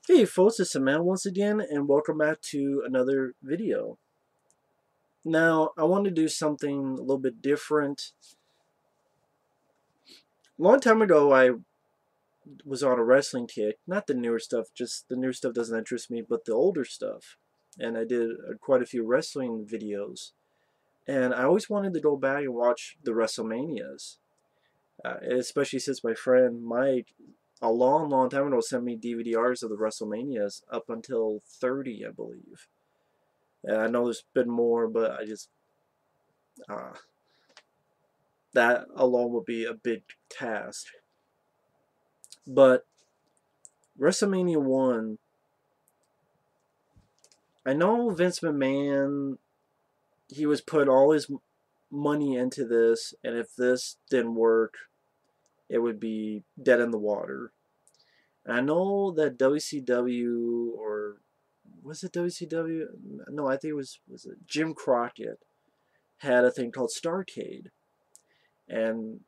Hey folks, it's Sam once again, and welcome back to another video. Now, I want to do something a little bit different. A long time ago, I was on a wrestling kick. Not the newer stuff, just the newer stuff doesn't interest me, but the older stuff. And I did quite a few wrestling videos. And I always wanted to go back and watch the WrestleManias. Especially since my friend Mike, a long time ago, sent me DVD-Rs of the WrestleManias up until 30, I believe. And I know there's been more, but I just uh, that alone would be a big task. But WrestleMania 1, I know Vince McMahon, he was putting all his money into this, and if this didn't work, it would be dead in the water. And I know that WCW, or was it WCW? No, I think was it Jim Crockett had a thing called Starrcade. And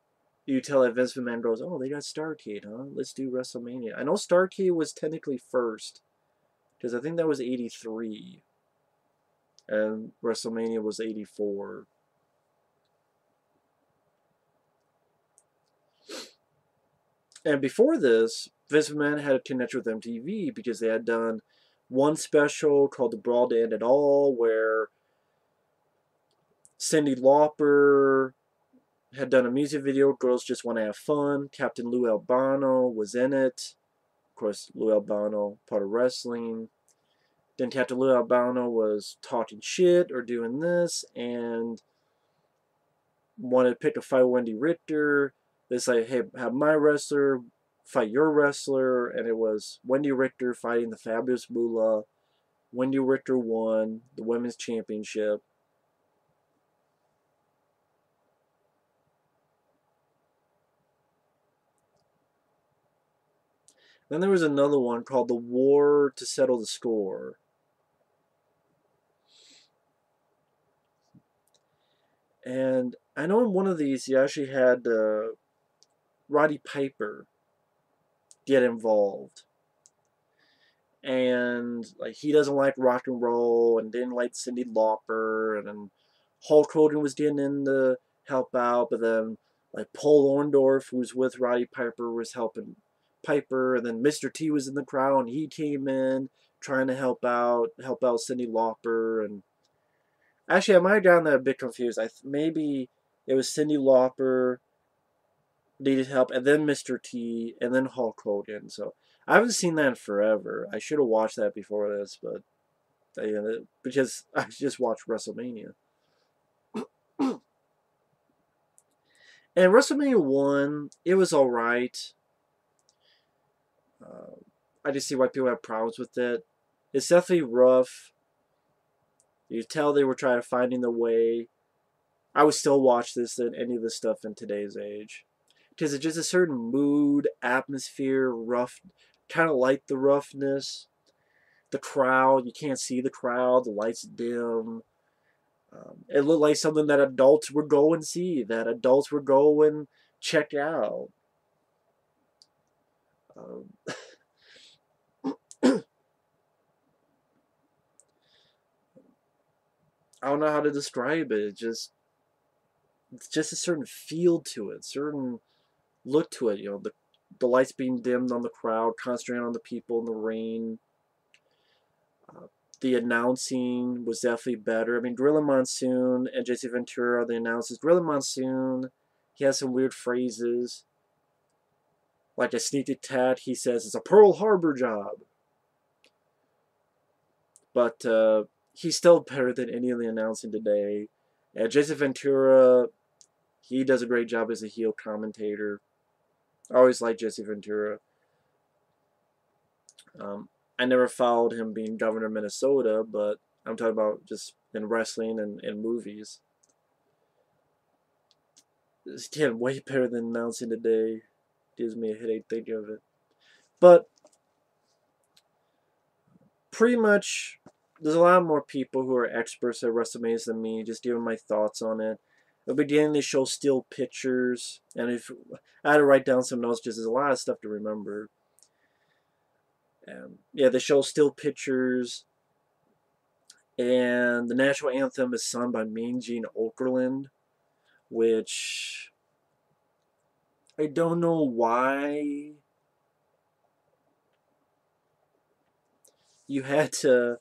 you tell that Vince McMahon goes, oh, they got Starrcade, huh? Let's do WrestleMania. I know Starrcade was technically first, because I think that was 83, and WrestleMania was 84. And before this, Vince McMahon had a connection with MTV because they had done one special called The Brawl to End It All, where Cyndi Lauper had done a music video, Girls Just Want to Have Fun. Captain Lou Albano was in it. Of course, Lou Albano, part of wrestling. Then Captain Lou Albano was talking shit or doing this and wanted to pick a fight with Wendi Richter. They say, hey, have my wrestler fight your wrestler. And it was Wendi Richter fighting the Fabulous Moolah. Wendi Richter won the Women's Championship. Then there was another one called The War to Settle the Score. And I know in one of these, you actually had Roddy Piper get involved. And like he doesn't like rock and roll and didn't like Cyndi Lauper, and then Hulk Hogan was getting in to help out, but then like Paul Orndorff, who's with Roddy Piper, was helping Piper, and then Mr. T was in the crowd and he came in trying to help out Cyndi Lauper. And actually I might have gotten that a bit confused. Maybe it was Cyndi Lauper needed help, and then Mr. T, and then Hulk Hogan. So I haven't seen that in forever. I should have watched that before this, but because I just watched WrestleMania. And WrestleMania 1, it was alright. I just see why people have problems with it. It's definitely rough. You tell they were trying to finding the way. I would still watch this than any of this stuff in today's age. Because it's just a certain mood, atmosphere, rough, kind of like the roughness. The crowd, you can't see the crowd, the lights dim. It looked like something that adults would go and see, that adults would go and check out. Um, I don't know how to describe it. It's just a certain feel to it, certain look to it. You know, the lights being dimmed on the crowd, concentrating on the people in the rain. The announcing was definitely better. I mean, Gorilla Monsoon and Jesse Ventura, the announcers. Gorilla Monsoon, he has some weird phrases. Like a sneak attack, he says it's a Pearl Harbor job. But he's still better than any of the announcing today. And Jesse Ventura, he does a great job as a heel commentator. I always liked Jesse Ventura. I never followed him being governor of Minnesota, but I'm talking about just in wrestling and in movies. It's getting way better than announcing today. Gives me a headache thinking of it. But pretty much, there's a lot more people who are experts at WrestleMania than me, just giving my thoughts on it. At the beginning, they show still pictures, and if I had to write down some notes, just there's a lot of stuff to remember. Yeah, they show still pictures, and the national anthem is sung by Mean Gene Okerlund, which I don't know why you had to.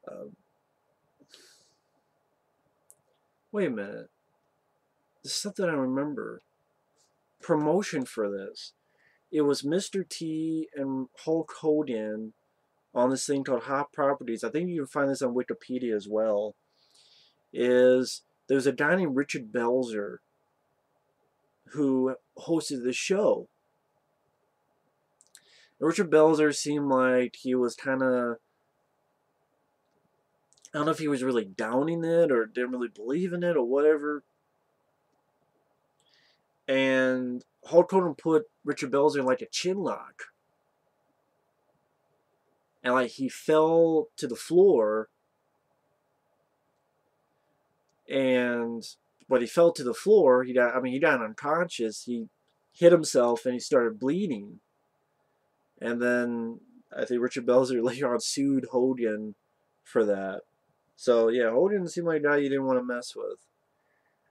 Uh, Wait a minute. This is something I remember. Promotion for this. It was Mr. T and Hulk Hogan on this thing called Hot Properties. I think you can find this on Wikipedia as well. There's a guy named Richard Belzer who hosted the show. Richard Belzer seemed like he was kind of, I don't know if he was really downing it or didn't really believe in it or whatever. And Hulk Hogan put Richard Belzer in like a chin lock. And like he fell to the floor. And when he fell to the floor, he got unconscious. He hit himself and he started bleeding. And then I think Richard Belzer later on sued Hogan for that. So yeah, Hogan seemed like a guy you didn't want to mess with.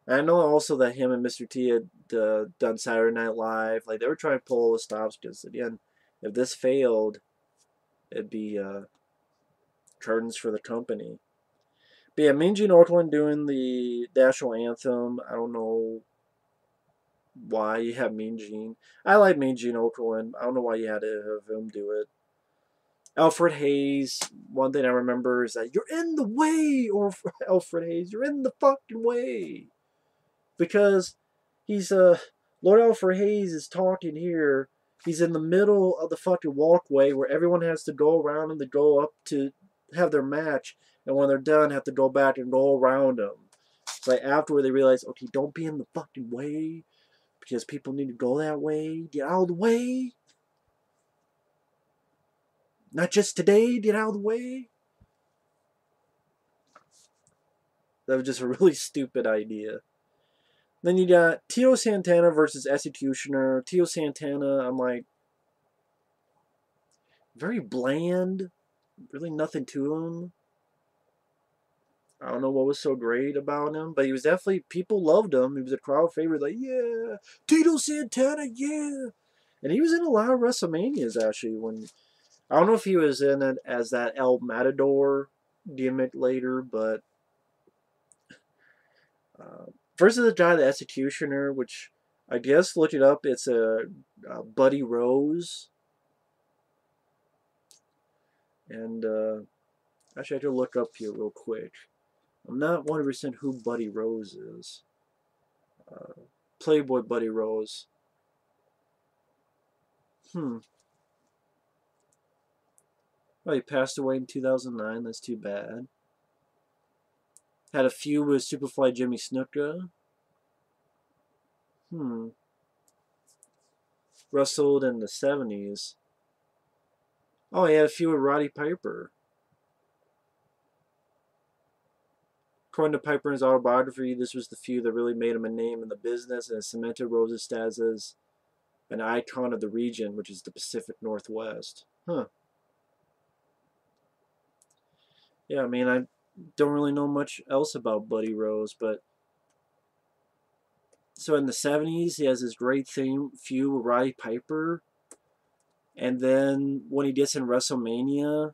And I know also that him and Mr. T had done Saturday Night Live. Like they were trying to pull all the stops because again, if this failed, it'd be curtains for the company. But yeah, Mean Gene Okerlund doing the national anthem. I don't know why you have Mean Gene. I like Mean Gene Okerlund. I don't know why you had to have him do it. Alfred Hayes. One thing I remember is that you're in the way, or Alfred Hayes, you're in the fucking way, because he's Lord Alfred Hayes is talking here. He's in the middle of the fucking walkway where everyone has to go around and to go up to have their match, and when they're done, have to go back and go around them. It's like afterward they realize, okay, don't be in the fucking way, because people need to go that way. Get out of the way. Not just today. Get out of the way. That was just a really stupid idea. Then you got Tito Santana versus Executioner. Tito Santana, I'm like, very bland. Really nothing to him. I don't know what was so great about him, but he was definitely, people loved him. He was a crowd favorite, like, yeah, Tito Santana, yeah. And he was in a lot of WrestleManias, actually. When I don't know if he was in it as that El Matador gimmick later, but versus the guy, the Executioner, which I guess, look it up, it's a Buddy Rose. And actually, I have to look up here real quick. I'm not 100% who Buddy Rose is. Playboy Buddy Rose. Oh, he passed away in 2009. That's too bad. Had a feud with Superfly Jimmy Snuka. Wrestled in the 70s. Oh, he had a feud with Roddy Piper. According to Piper in his autobiography, this was the feud that really made him a name in the business and cemented Rose's status as an icon of the region, which is the Pacific Northwest. Yeah, I mean, I don't really know much else about Buddy Rose, but so in the 70s, he has this great feud with Roddy Piper, and then when he gets in WrestleMania,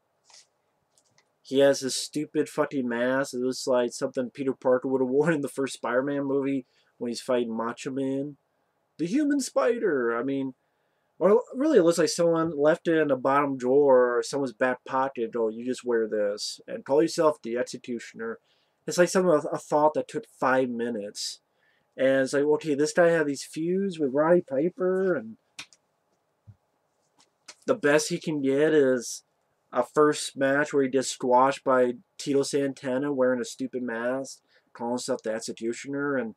he has this stupid fucking mask. It looks like something Peter Parker would have worn in the first Spider-Man movie when he's fighting Macho Man. The Human Spider! I mean, or really it looks like someone left it in the bottom drawer or someone's back pocket. Oh, you just wear this and call yourself the Executioner. It's like a thought that took 5 minutes. And it's like, okay, this guy had these feuds with Roddy Piper, and the best he can get is a first match where he gets squashed by Tito Santana wearing a stupid mask, calling himself the Executioner. And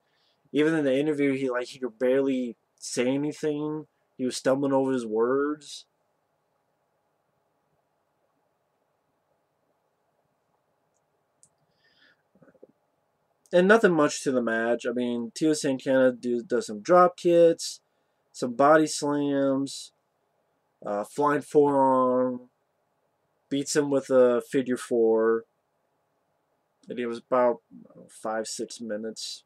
even in the interview, he could barely say anything. He was stumbling over his words. And nothing much to the match. I mean, Tito Santana does some drop kicks, some body slams. Flying forearm, beats him with a figure four. And it was about 5-6 minutes.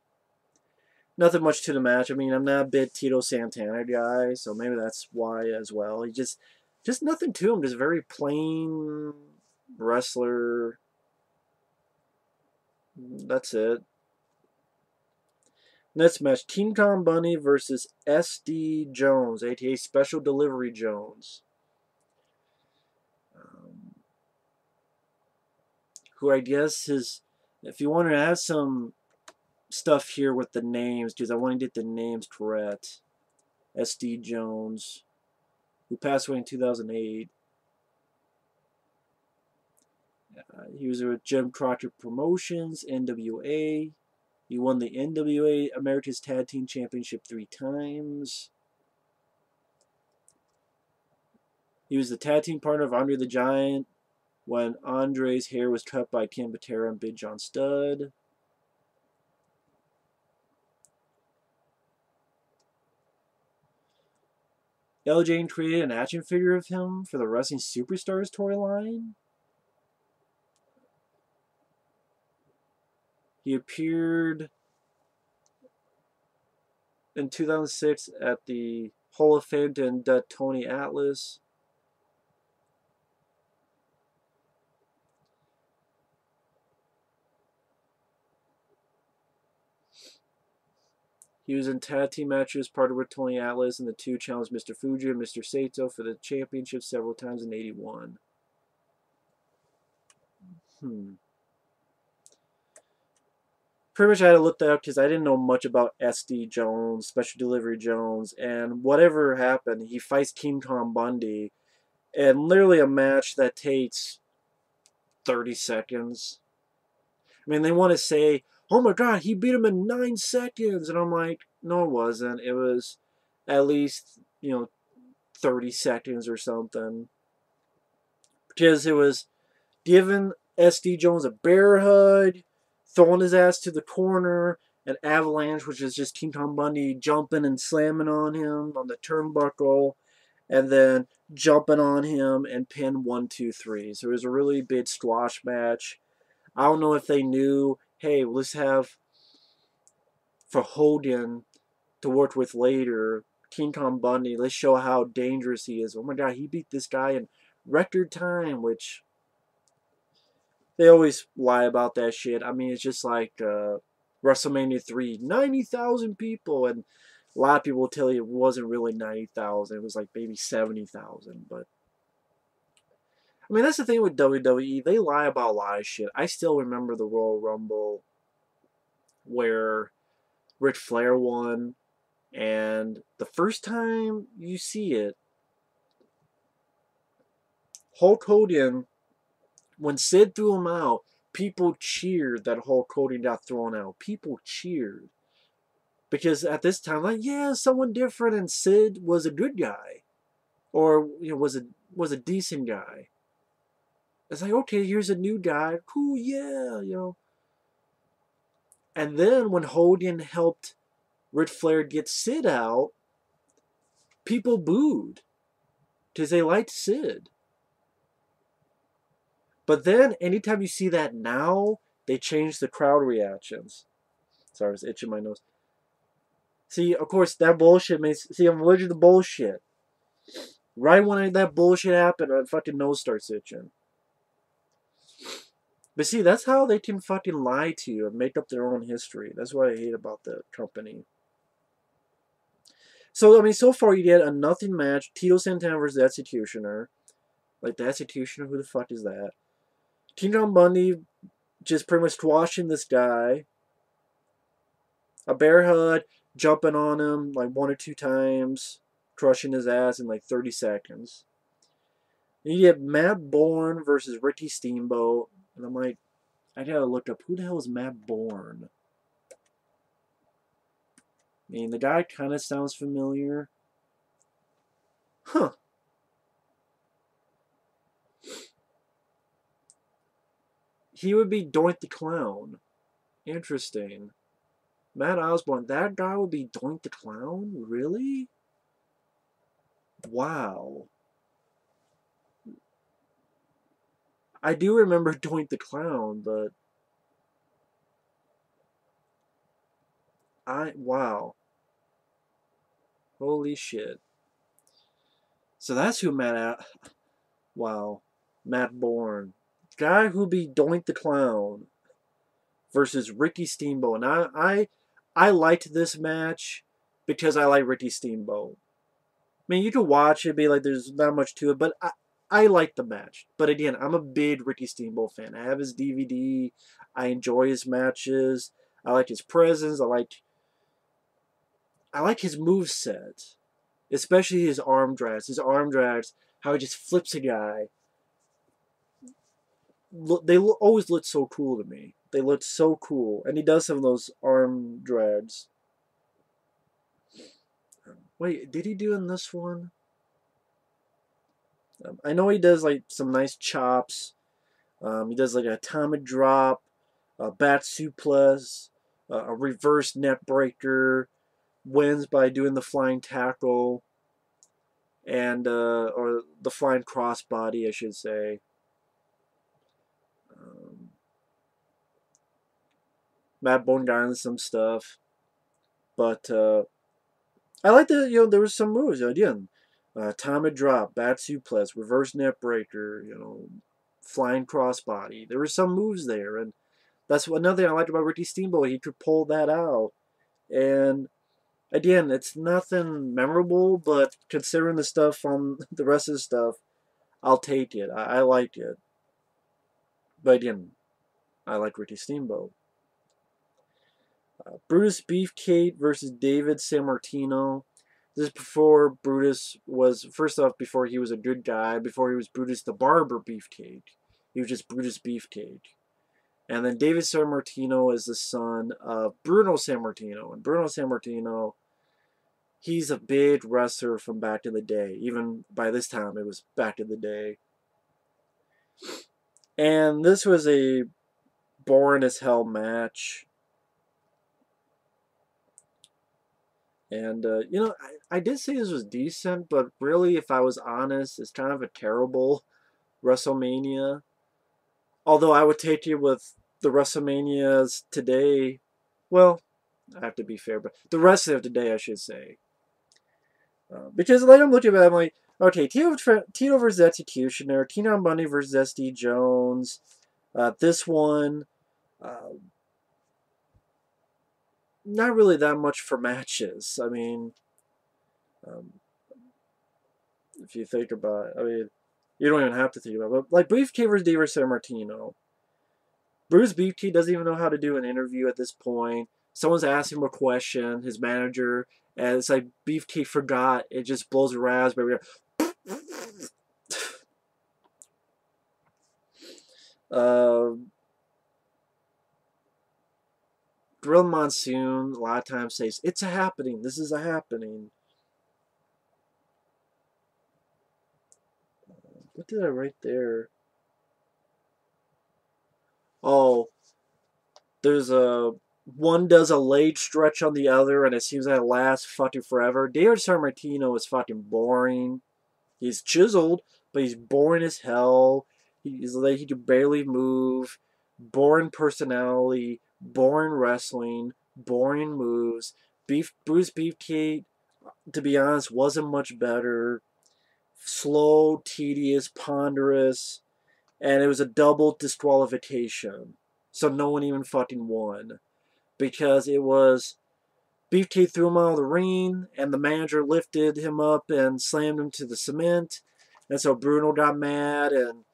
Nothing much to the match. I mean, I'm not a big Tito Santana guy, so maybe that's why as well. He just nothing to him. Just very plain wrestler. That's it. Next match, King Kong Bundy versus SD Jones, aka Special Delivery Jones. Who I guess is, if you want to have some stuff here with the names, because I want to get the names correct. SD Jones, who passed away in 2008. He was with Jim Crockett Promotions, NWA. He won the NWA America's Tag Team Championship 3 times. He was the tag team partner of Andre the Giant when Andre's hair was cut by Ken Patera and Big John Studd. LJ created an action figure of him for the Wrestling Superstars storyline. He appeared in 2006 at the Hall of Fame to induct Tony Atlas. He was in tag team matches, partnered with Tony Atlas, and the two challenged Mr. Fuji and Mr. Sato for the championship several times in '81. Pretty much I had to look that up because I didn't know much about SD Jones, Special Delivery Jones, and whatever happened, he fights King Kong Bundy, and literally a match that takes 30 seconds. I mean, they want to say, oh my god, he beat him in 9 seconds, and I'm like, no it wasn't. It was at least, 30 seconds or something. Because it was giving SD Jones a bear hug, throwing his ass to the corner, an avalanche, which is just King Kong Bundy jumping and slamming on him on the turnbuckle, and then jumping on him and pin 1, 2, 3. So it was a really big squash match. I don't know if they knew, hey, let's have for Hogan to work with later, King Kong Bundy, let's show how dangerous he is. Oh my god, he beat this guy in record time, which they always lie about that shit. I mean, it's just like WrestleMania 3, 90,000 people, and a lot of people will tell you it wasn't really 90,000. It was like maybe 70,000. But I mean, that's the thing with WWE. They lie about a lot of shit. I still remember the Royal Rumble where Ric Flair won, and the first time you see it, Hulk Hogan, when Sid threw him out, people cheered that Hulk Hogan got thrown out. People cheered. Because at this time, like, yeah, someone different, and Sid was a good guy. Or, was a decent guy. It's like, okay, here's a new guy. Cool, yeah. And then when Hogan helped Ric Flair get Sid out, people booed. Because they liked Sid. But then, anytime you see that now, they change the crowd reactions. Sorry, I was itching my nose. See, of course, that bullshit makes... See, I'm allergic to bullshit. Right when that bullshit happened, my fucking nose starts itching. But see, that's how they can fucking lie to you and make up their own history. That's what I hate about the company. So, I mean, so far you get a nothing match. Tito Santana versus the Executioner. Like, the Executioner, who the fuck is that? King Kong Bundy just pretty much squashing this guy. A bear hug, jumping on him like 1 or 2 times, crushing his ass in like 30 seconds. And you get Matt Bourne versus Ricky Steamboat. And I'm like, I gotta look up, who the hell is Matt Bourne? I mean, the guy kind of sounds familiar. Huh. He would be Doink the Clown. Interesting. Matt Osborne, that guy would be Doink the Clown? Really? Wow. I do remember Doink the Clown, but wow. Holy shit. So that's who wow. Matt Bourne. Guy who be Doink the Clown versus Ricky Steamboat. And I liked this match because I like Ricky Steamboat. I mean, you could watch it, be like, there's not much to it, but I like the match. But again, I'm a big Ricky Steamboat fan. I have his DVD. I enjoy his matches. I like his presence. I like his move set, especially his arm drags. His arm drags, how he just flips a guy. They always look so cool to me. They look so cool, and he does some of those arm drags. Wait, did he do in this one? I know he does like some nice chops. He does like an atomic drop, a bat suplex, a reverse neck breaker, wins by doing the flying tackle, and or the flying crossbody, I should say. Matt Bone got into some stuff, but I like that. There was some moves again. Atomic drop, bat suplex, reverse neck breaker, flying crossbody. There were some moves there, and that's another thing I liked about Ricky Steamboat. He could pull that out, and again, it's nothing memorable, but considering the stuff on the rest of the stuff, I'll take it. I liked it, but again, I like Ricky Steamboat. Brutus Beefcake versus David Sammartino. This is before Brutus was, first off, before he was a good guy, before he was Brutus the Barber Beefcake. He was just Brutus Beefcake. And then David Sammartino is the son of Bruno Sammartino. And Bruno Sammartino, he's a big wrestler from back in the day. Even by this time, it was back in the day. And this was a boring as hell match. And, I did say this was decent, but really, if I was honest, it's kind of a terrible WrestleMania. Although I would take it with the WrestleManias today. Well, I have to be fair, but the rest of today, I should say. Because, like, I'm looking at it, I'm like, okay, Tito versus Executioner, Tino Bundy versus SD Jones. This one, not really that much for matches. I mean, if you think about it, I mean, you don't even have to think about it. But, like, Beefcake versus David Sammartino. Bruce Beefcake doesn't even know how to do an interview at this point. Someone's asking him a question, his manager, and it's like Beefcake forgot. It just blows a raspberry. Grill Monsoon a lot of times says, "It's a happening. This is a happening." What did I write there? Oh, there's one does a leg stretch on the other, and it seems like it lasts fucking forever. David Sammartino is fucking boring. He's chiseled, but he's boring as hell. He's like he can barely move. Boring personality. Boring wrestling. Boring moves. Bruce Beefcake, to be honest, wasn't much better. Slow, tedious, ponderous, and it was a double disqualification. So no one even fucking won. Because it was Beefcake threw him out of the ring, and the manager lifted him up and slammed him to the cement. And so Bruno got mad and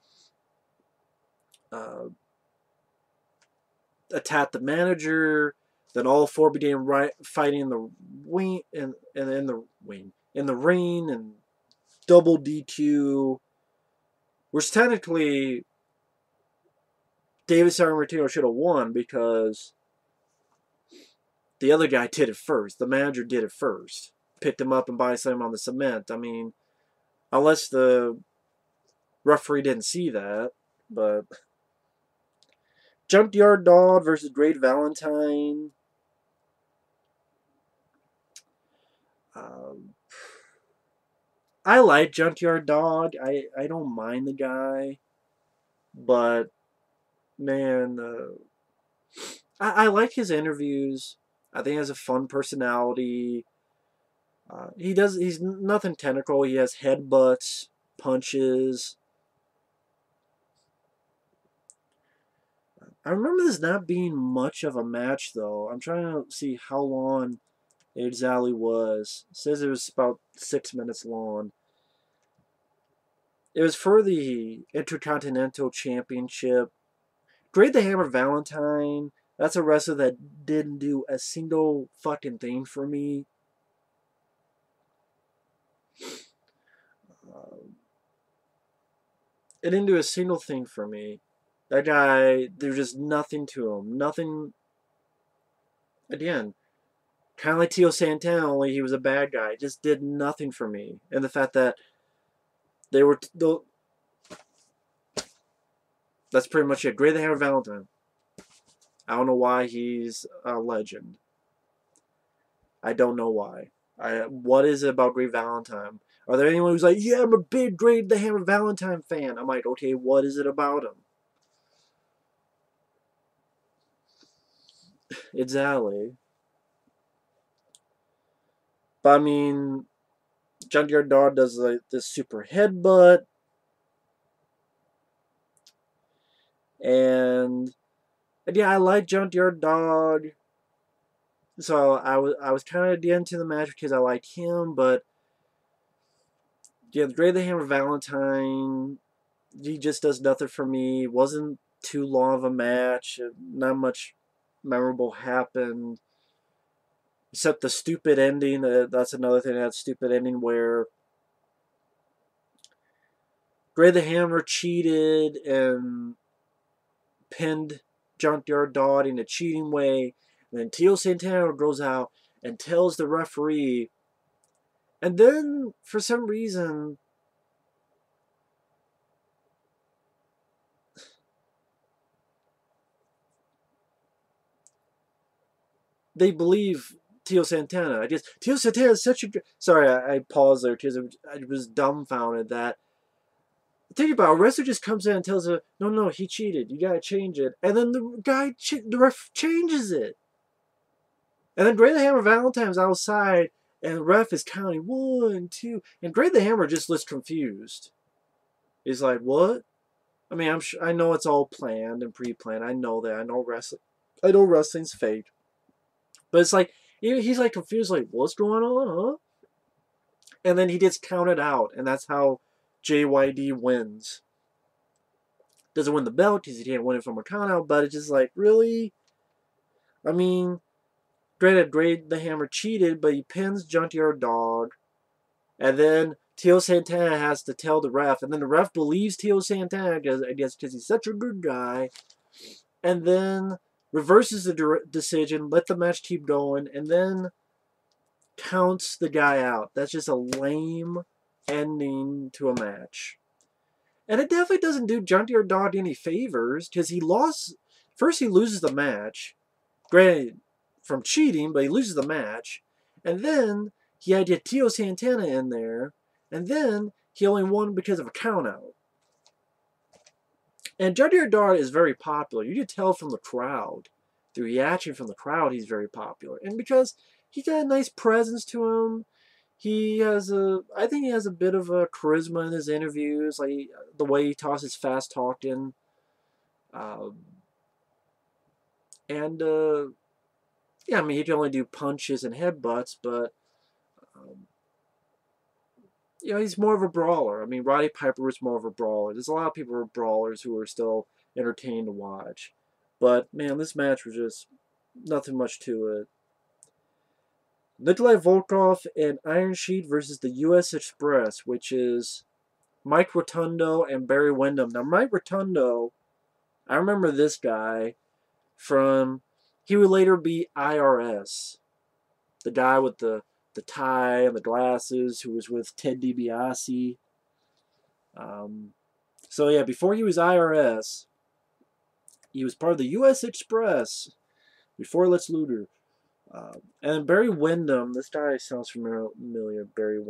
attacked the manager. Then all four began fighting in the wing and in the ring and double DQ, which technically David Sammartino should have won because the other guy did it first. The manager did it first. Picked him up and body slammed him on the cement. I mean, unless the referee didn't see that, but Junkyard Dog versus Great Valentine. I like Junkyard Dog. I don't mind the guy. But man, I like his interviews. I think he has a fun personality. He's nothing technical. He has headbutts, punches. I remember this not being much of a match, though. I'm trying to see how long it exactly was. It says it was about 6 minutes long. It was for the Intercontinental Championship. Great the Hammer Valentine. That's a wrestler that didn't do a single fucking thing for me. It didn't do a single thing for me. That guy, there's just nothing to him. Nothing. Again, kind of like Tito Santana, only he was a bad guy. It just did nothing for me. And the fact that they were. That's pretty much it. Great the Hammer Valentine. I don't know why he's a legend. I don't know why. What is it about Great Valentine? Are there anyone who's like, yeah, I'm a big Great the Hammer Valentine fan? I'm like, okay, what is it about him? Exactly. But I mean, Junkyard Dog does like this super headbutt, and yeah, I like Junkyard Dog. So I was kind of into the match because I like him, but yeah, the Great the Hammer Valentine, he just does nothing for me. Wasn't too long of a match. Not much memorable happened. Except the stupid ending. That's another thing. That stupid ending where Great the Hammer cheated and pinned Junkyard Dog in a cheating way. And then Tito Santana goes out and tells the referee. And then, for some reason, they believe Tito Santana. I guess Tito Santana is such a good. Sorry, I paused there because I was dumbfounded that. Think about it, a wrestler just comes in and tells her, no, he cheated. You gotta change it. And then the ref changes it. And then Great the Hammer Valentine's outside, and the ref is counting 1, 2, and Great the Hammer just looks confused. He's like, what? I mean, I know it's all planned and pre-planned. I know that. I know wrestling's fake. But it's like he's like confused, like what's going on, huh? And then he gets counted out, and that's how JYD wins. Doesn't win the belt because he can't win it from a countout, but it's just like really. I mean, Great the Hammer cheated, but he pins Junkyard Dog, and then Tito Santana has to tell the ref, and then the ref believes Tito Santana, I guess because he's such a good guy, and then reverses the decision, let the match keep going, and then counts the guy out. That's just a lame ending to a match. And it definitely doesn't do Junkyard Dog any favors, because he lost. First, he loses the match. Granted, from cheating, but he loses the match. And then he had to get Tito Santana in there. And then he only won because of a countout. And Junkyard Dog is very popular. You can tell from the crowd. The reaction from the crowd, he's very popular. And because he got a nice presence to him, I think he has a bit of a charisma in his interviews, like the way he talks is fast talking. And yeah, I mean, he can only do punches and headbutts, but um, he's more of a brawler. I mean, Roddy Piper was more of a brawler. There's a lot of people who are brawlers who are still entertaining to watch. But man, this match was just nothing much to it. Nikolai Volkoff and Iron Sheik versus the U.S. Express, which is Mike Rotundo and Barry Windham. Now, Mike Rotundo, I remember this guy from. He would later be IRS, the guy with the tie and the glasses, who was with Ted DiBiase. So yeah, before he was IRS, he was part of the U.S. Express before Lex Luger. And Barry Windham, this guy sounds familiar. Barry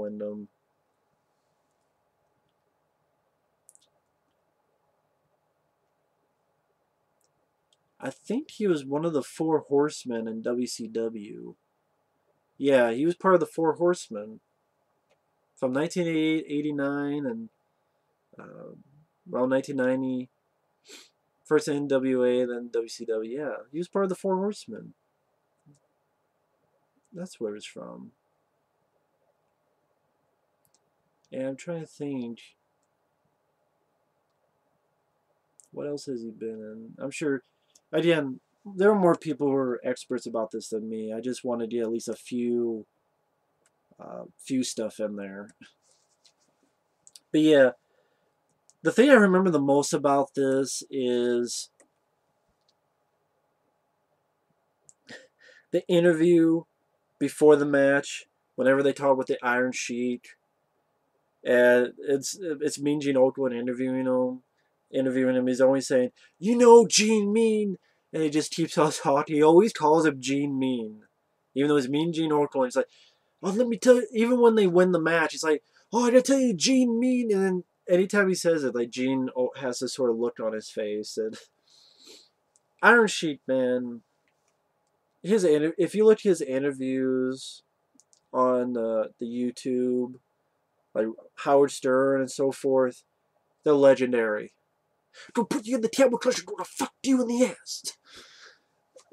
I think he was one of the Four Horsemen in WCW. Yeah, he was part of the Four Horsemen from 1989 and uh, around 1990. First NWA, then WCW. Yeah, he was part of the Four Horsemen. That's where it's from. And I'm trying to think, what else has he been in? I'm sure, again, there are more people who are experts about this than me. I just wanted to get at least a few stuff in there. But yeah, the thing I remember the most about this is the interview before the match, whenever they talk with the Iron Sheik, and it's Mean Gene Okerlund interviewing him. He's always saying, "You know, Gene Mean," and he just keeps on talking. He always calls him Gene Mean, even though it's Mean Gene Okerlund. He's like, "Oh, let me tell you." Even when they win the match, he's like, "Oh, I gotta tell you, Gene Mean," and then anytime he says it, like Gene has this sort of look on his face. And Iron Sheik, man, if you look at his interviews on the YouTube, like Howard Stern and so forth, they're legendary. Gonna put you in the table because you're gonna fuck you in the ass.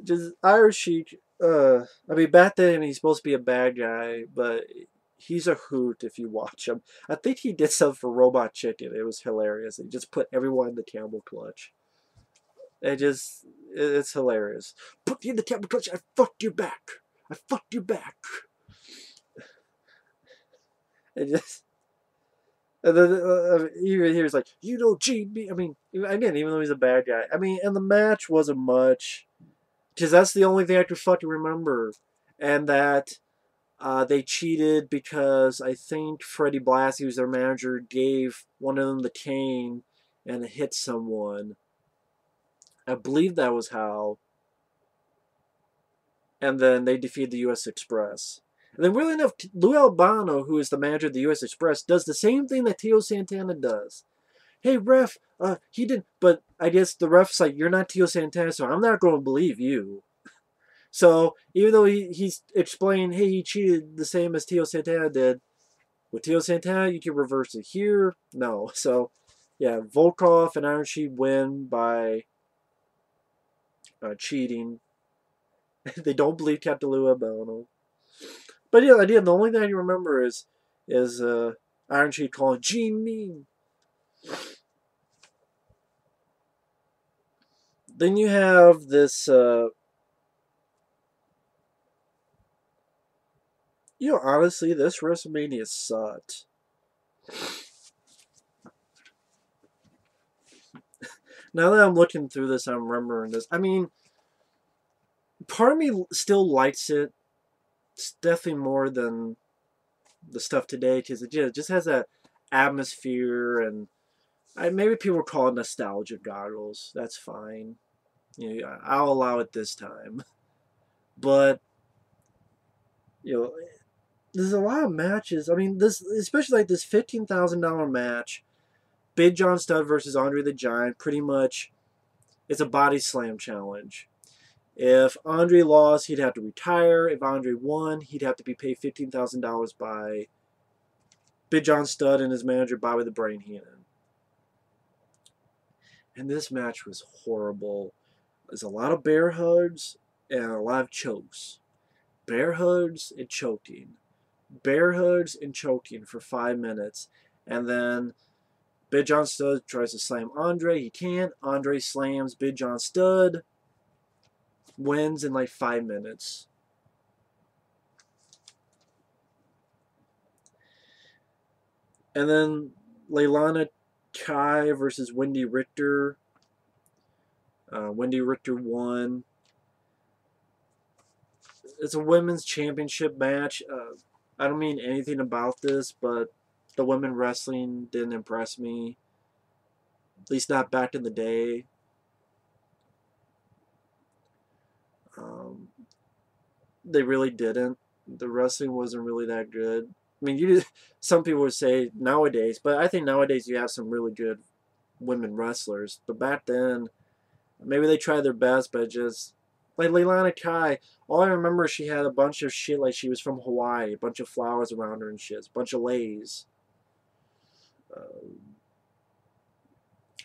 Just Irish Sheik. I mean, back then he's supposed to be a bad guy, but he's a hoot if you watch him. I think he did something for Robot Chicken. It was hilarious. He just put everyone in the camel clutch. It's hilarious. Put you in the camel clutch. I fucked you back. I fucked you back. It just. And then even here's like, you know, Gene. I mean, again, even though he's a bad guy. I mean, and the match wasn't much, because that's the only thing I could fucking remember, and that they cheated because I think Freddie Blassie, who's their manager, gave one of them the cane and it hit someone. I believe that was how. And then they defeated the U.S. Express. And then, really enough, Lou Albano, who is the manager of the U.S. Express, does the same thing that Tito Santana does. Hey, ref, he did, but I guess the ref's like, you're not Tito Santana, so I'm not going to believe you. So, even though he's explained, hey, he cheated the same as Tito Santana did, with Tito Santana, you can reverse it. Here, no. So, yeah, Volkoff and Iron Sheik win by cheating. They don't believe Captain Lou Albano. But yeah, the only thing I can remember is Iron Sheik calling Gene mean. Then you have this, honestly, this WrestleMania sucked. Now that I'm looking through this, I'm remembering this. I mean, part of me still likes it. It's definitely more than the stuff today, because it just has that atmosphere, and maybe people call it nostalgia goggles. That's fine. I'll allow it this time. But there's a lot of matches. I mean, this, especially like this $15,000 match, Big John Studd versus Andre the Giant. Pretty much, it's a body slam challenge. If Andre lost, he'd have to retire. If Andre won, he'd have to be paid $15,000 by Big John Studd and his manager Bobby the Brain Heenan. And this match was horrible. There's a lot of bear hugs and a lot of chokes. Bear hugs and choking. Bear hugs and choking for 5 minutes. And then Big John Studd tries to slam Andre. He can't. Andre slams Big John Studd. Wins in like 5 minutes. And then Leilani Kai versus Wendi Richter. Wendi Richter won. It's a women's championship match. I don't mean anything about this, but the women wrestling didn't impress me. At least not back in the day. They really didn't. The wrestling wasn't really that good. I mean, some people would say nowadays, but I think nowadays you have some really good women wrestlers. But back then, Maybe they tried their best, but just like Leilani Kai, all I remember is she had a bunch of shit like she was from Hawaii, a bunch of flowers around her and shit, a bunch of lays.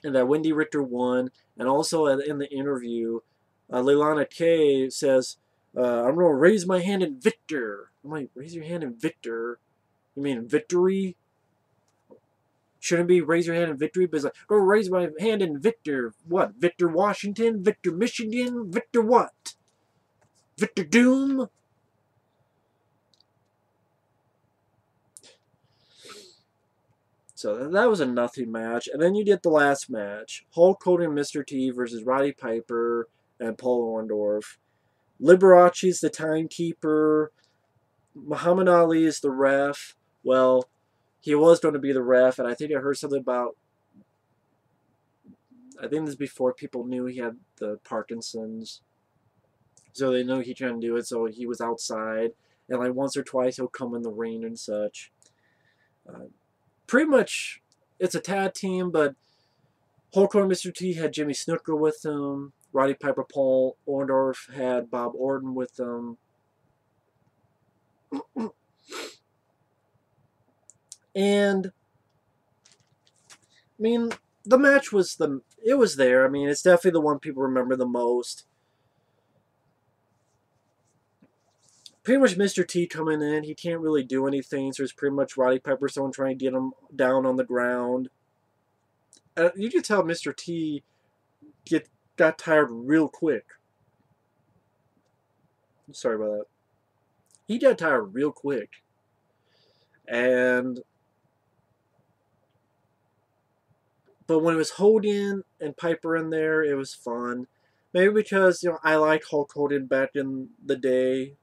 And that Wendi Richter won, and also in the interview, Leilani Kai says, "I'm gonna raise my hand in Victor." I'm like, raise your hand in Victor? You mean victory? Shouldn't be raise your hand in victory, but it's like, go raise my hand in Victor. What? Victor Washington? Victor Michigan? Victor what? Victor Doom? So that was a nothing match. And then you get the last match. Hulk Hogan and Mr. T versus Roddy Piper and Paul Orndorff. Liberace's the timekeeper. Muhammad Ali is the ref. Well, he was going to be the ref, and I think I heard something about, I think this is before people knew he had the Parkinson's. So they knew he couldn't do it, so he was outside. And like once or twice he'll come in the ring and such. Pretty much, it's a tag team, but Hulk Hogan and Mr. T had Jimmy Snuka with them. Roddy Piper, Paul Orndorff had Bob Orton with them. And I mean, the match was it was there. I mean, it's definitely the one people remember the most. Pretty much Mr. T coming in, he can't really do anything, so it's pretty much Roddy Piper someone trying to get him down on the ground. You can tell Mr. T got tired real quick. Sorry about that. He got tired real quick. But when it was Hogan and Piper in there, it was fun. Maybe because, you know, I liked Hulk Hogan back in the day.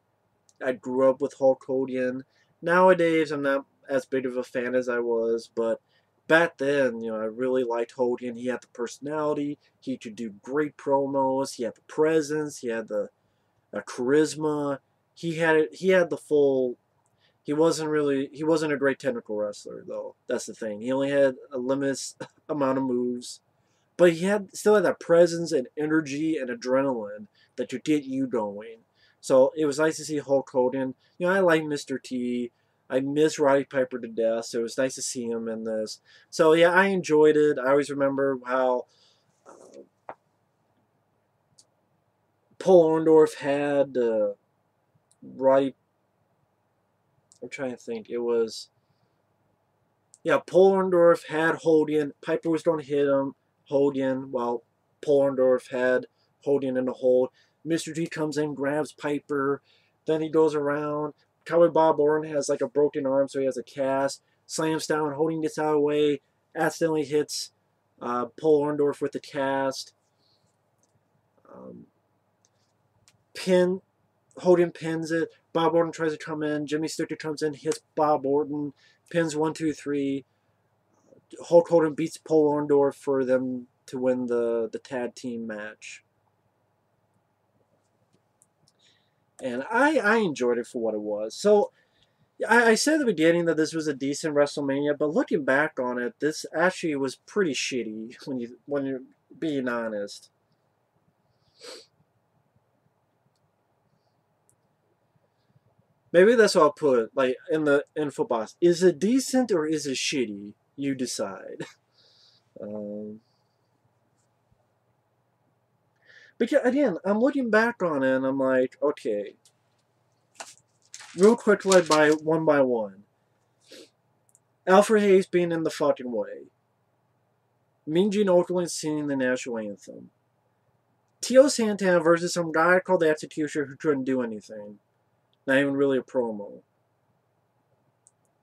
I grew up with Hulk Hogan. Nowadays, I'm not as big of a fan as I was, but back then, you know, I really liked Hogan. He had the personality. He could do great promos. He had the presence. He had the charisma. He had the full. He wasn't a great technical wrestler, though. That's the thing. He only had a limited amount of moves, but he still had that presence and energy and adrenaline that could get you going. So it was nice to see Hulk Hogan. You know, I like Mr. T. I miss Roddy Piper to death, so it was nice to see him in this. So yeah, I enjoyed it. I always remember how Paul Orndorff had Roddy. I'm trying to think. It was, yeah, Paul Orndorff had Hogan. Piper was going to hit him, Hogan, while Paul Orndorff had Hogan in the hold. Mr. T comes in, grabs Piper. Then he goes around. Cowboy Bob Orton has like a broken arm, so he has a cast. Slams down. Hogan gets out of the way. Accidentally hits Paul Orndorff with the cast. Hogan pins it. Bob Orton tries to come in. Jimmy Snuka comes in, hits Bob Orton. Pins 1, 2, 3. Hulk Hogan beats Paul Orndorff for them to win the tag team match. And I enjoyed it for what it was. So, I said at the beginning that this was a decent WrestleMania, but looking back on it, this actually was pretty shitty when you're being honest. Maybe that's what I'll put, like, in the info box. Is it decent or is it shitty? You decide. Because, again, I'm looking back on it and I'm like, okay. Real quick, like, one by one. Alfred Hayes being in the fucking way. Mean Gene Okerlund singing the national anthem. Tito Santana versus some guy called the Executioner who couldn't do anything. Not even really a promo.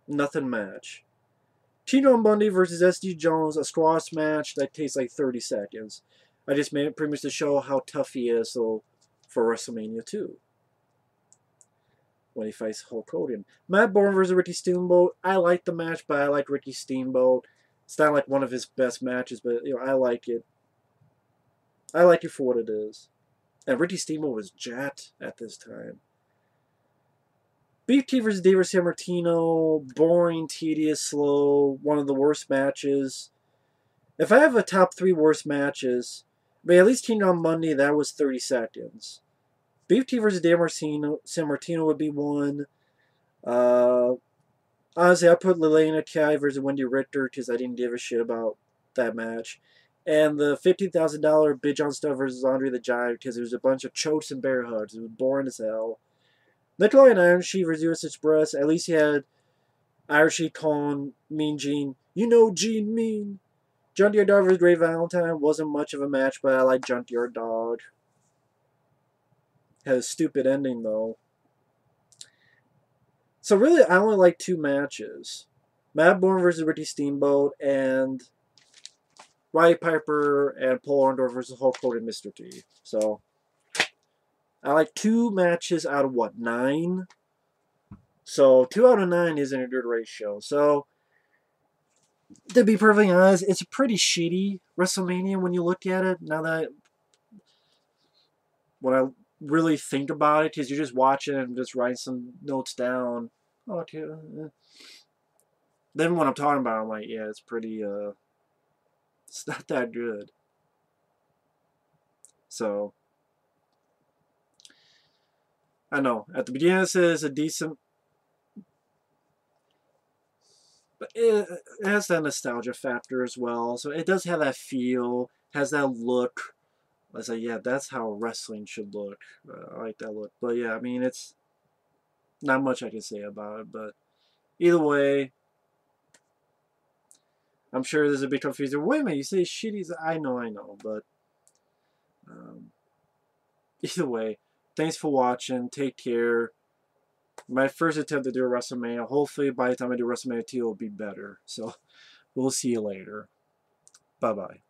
Nothing match. Tito and Bundy versus SD Jones, a squash match that takes like 30 seconds. I just made it pretty much to show how tough he is for WrestleMania 2. When he fights Hulk Hogan. Matt Borne versus Ricky Steamboat. I like the match, but I like Ricky Steamboat. It's not like one of his best matches, but you know, I like it. I like it for what it is. And Ricky Steamboat was jacked at this time. Beef T vs. Dave Sammartino, boring, tedious, slow, one of the worst matches. If I have a top 3 worst matches, But at least Teen on Monday, that was 30 seconds. Beef T versus San Martino would be one. Honestly, I put Leilani Kai versus Wendi Richter because I didn't give a shit about that match. And the $50,000 Big John Studd versus Andre the Giant because it was a bunch of chokes and bear hugs. It was boring as hell. Nikolai and Iron Sheik versus US Express. At least he had Iron Sheik calling Mean Gene, "You know Gene Mean." Junkyard Dog versus Ray Valentine wasn't much of a match, but I like Junkyard Dog. Had a stupid ending though. So really, I only like 2 matches: Matt Bourne versus Ricky Steamboat, and Roddy Piper and Paul Orndorff versus Hulk Hogan and Mr. T. So I like 2 matches out of what, 9? So 2 out of 9 isn't a good ratio. So to be perfectly honest, it's a pretty shitty WrestleMania when you look at it. Now that when I really think about it, because you're just watching and just writing some notes down. Okay. Then when I'm talking about it, I'm like, yeah, it's pretty, it's not that good. So, I know. At the beginning it says a decent, but it has that nostalgia factor as well. So it does have that feel, has that look. I was like, yeah, that's how wrestling should look. I like that look. But yeah, I mean, it's not much I can say about it. But either way, I'm sure there's a big confusion. Wait a minute, you say shitty? I know. But either way, thanks for watching. Take care. My first attempt to do a WrestleMania. Hopefully, by the time I do WrestleMania 2, it'll be better. So, we'll see you later. Bye-bye.